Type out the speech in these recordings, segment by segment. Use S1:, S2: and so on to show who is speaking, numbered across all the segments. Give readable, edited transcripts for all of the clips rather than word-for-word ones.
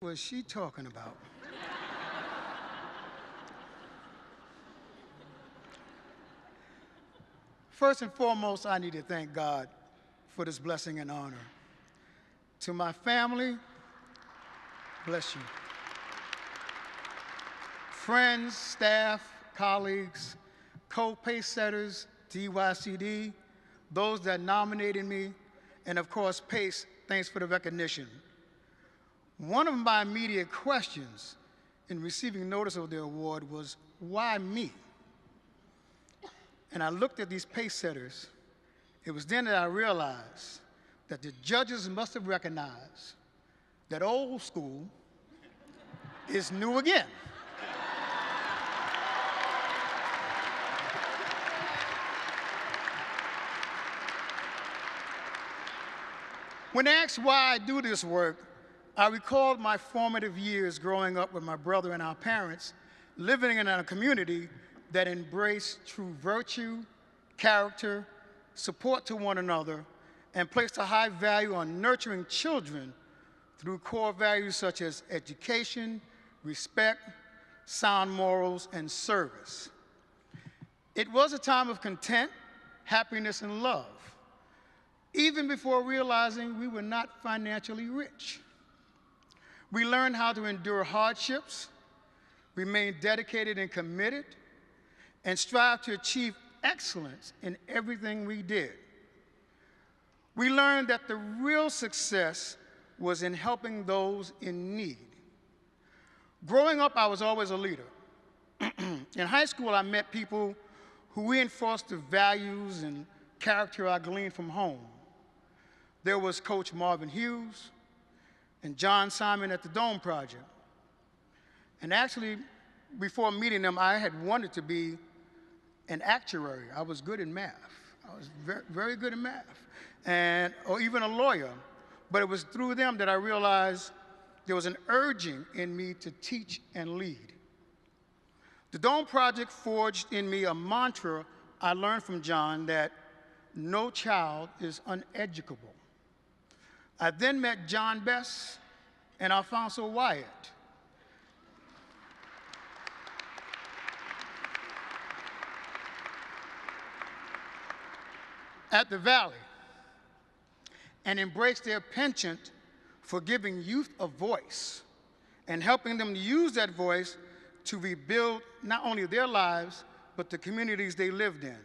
S1: What was she talking about? First and foremost, I need to thank God for this blessing and honor. To my family, bless you. Friends, staff, colleagues, co-PASEsetters, DYCD, those that nominated me, and of course, PACE, thanks for the recognition. One of my immediate questions in receiving notice of the award was, why me? And I looked at these PACEsetters. It was then that I realized that the judges must have recognized that old school is new again. When asked why I do this work, I recalled my formative years growing up with my brother and our parents, living in a community that embraced true virtue, character, support to one another, and placed a high value on nurturing children through core values such as education, respect, sound morals, and service. It was a time of content, happiness, and love, even before realizing we were not financially rich. We learned how to endure hardships, remain dedicated and committed, and strive to achieve excellence in everything we did. We learned that the real success was in helping those in need. Growing up, I was always a leader. In high school, I met people who reinforced the values and character I gleaned from home. There was Coach Marvin Hughes and John Simon at the Dome Project. And actually, before meeting them, I had wanted to be an actuary. I was good in math. I was very, very good in math, or even a lawyer. But it was through them that I realized there was an urging in me to teach and lead. The Dome Project forged in me a mantra I learned from John that no child is uneducable. I then met John Bess and Alfonso Wyatt. At the Valley, and embraced their penchant for giving youth a voice and helping them use that voice to rebuild not only their lives, but the communities they lived in.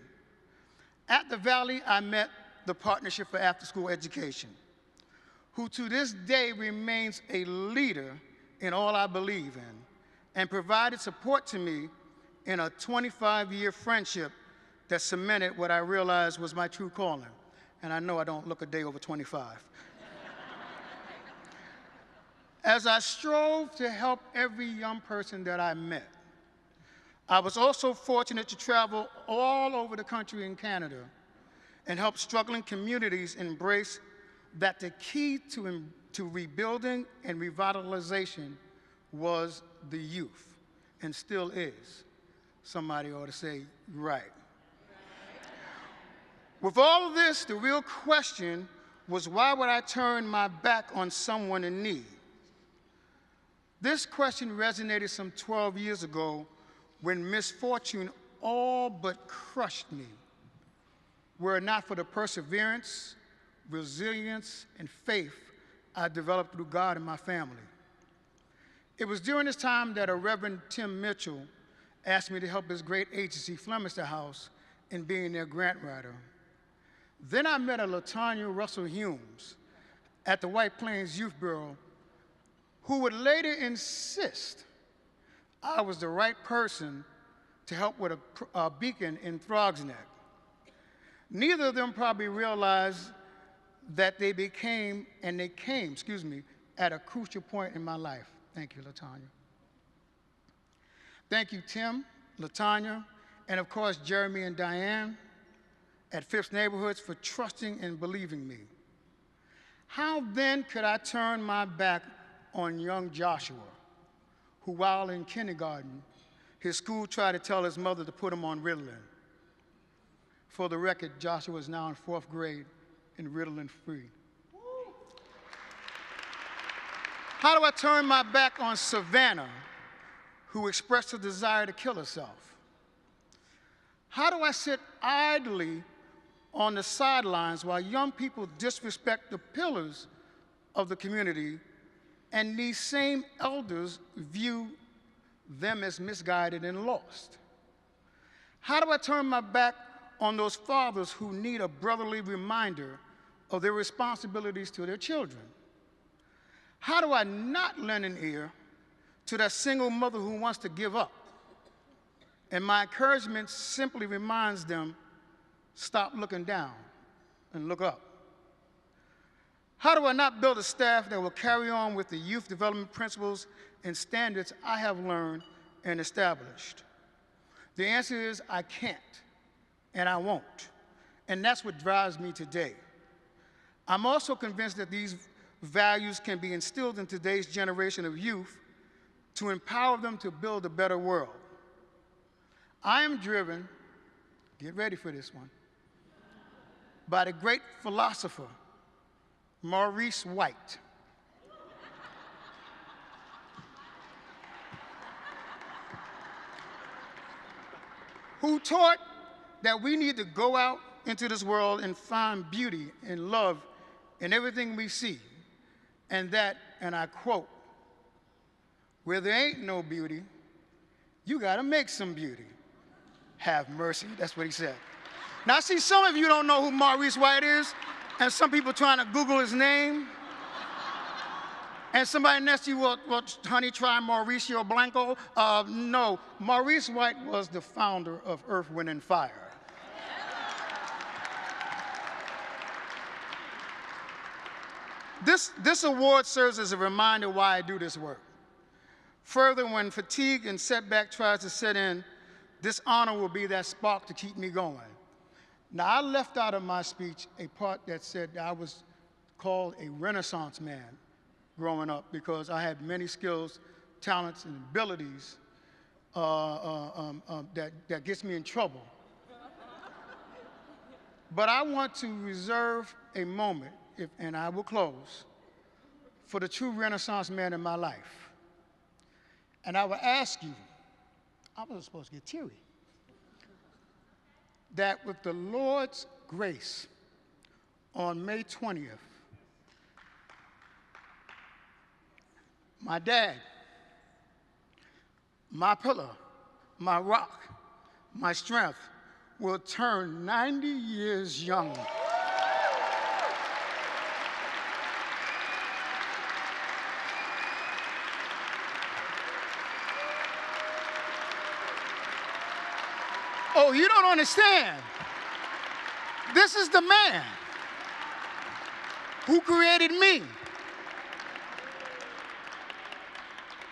S1: At the Valley, I met the Partnership for After-School Education, who to this day remains a leader in all I believe in, and provided support to me in a 25-year friendship that cemented what I realized was my true calling. And I know I don't look a day over 25. As I strove to help every young person that I met, I was also fortunate to travel all over the country and Canada and help struggling communities embrace that the key to rebuilding and revitalization was the youth, and still is. Somebody ought to say, right. With all of this, the real question was, why would I turn my back on someone in need? This question resonated some 12 years ago when misfortune all but crushed me. Were it not for the perseverance, resilience, and faith I developed through God and my family. It was during this time that a Reverend Tim Mitchell asked me to help his great agency, Flemister House, in being their grant writer. Then I met a LaTanya Russell Humes at the White Plains Youth Bureau, who would later insist I was the right person to help with a beacon in Throgs Neck. Neither of them probably realized that they came at a crucial point in my life. Thank you, LaTanya. Thank you, Tim, LaTanya, and of course, Jeremy and Diane at Phipps Neighborhoods for trusting and believing me. How then could I turn my back on young Joshua, who while in kindergarten, his school tried to tell his mother to put him on Ritalin? For the record, Joshua is now in 4th grade and Ritalin free. How do I turn my back on Savannah, who expressed a desire to kill herself? How do I sit idly on the sidelines while young people disrespect the pillars of the community and these same elders view them as misguided and lost? How do I turn my back on those fathers who need a brotherly reminder of their responsibilities to their children? How do I not lend an ear to that single mother who wants to give up? And my encouragement simply reminds them, stop looking down and look up. How do I not build a staff that will carry on with the youth development principles and standards I have learned and established? The answer is I can't, and I won't. And that's what drives me today. I'm also convinced that these values can be instilled in today's generation of youth to empower them to build a better world. I am driven, get ready for this one, by the great philosopher, Maurice White. Who taught that we need to go out into this world and find beauty and love in everything we see. And that, and I quote, where there ain't no beauty, you gotta make some beauty. Have mercy, that's what he said. Now I see some of you don't know who Maurice White is, and some people trying to Google his name. And somebody next to you, well, honey, try Mauricio Blanco. No, Maurice White was the founder of Earth, Wind, and Fire. This award serves as a reminder why I do this work. Further, when fatigue and setback tries to set in, this honor will be that spark to keep me going. Now, I left out of my speech a part that said that I was called a Renaissance man growing up because I had many skills, talents, and abilities that gets me in trouble. But I want to reserve a moment, and I will close, for the true Renaissance man in my life. And I will ask you, I wasn't supposed to get teary, that with the Lord's grace, on May 20th, my dad, my pillar, my rock, my strength, will turn 90 years young. Oh, you don't understand. This is the man who created me.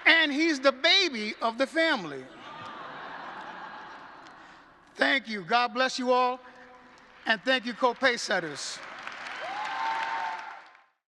S1: And he's the baby of the family. Thank you. God bless you all. And thank you, co-PASEsetters.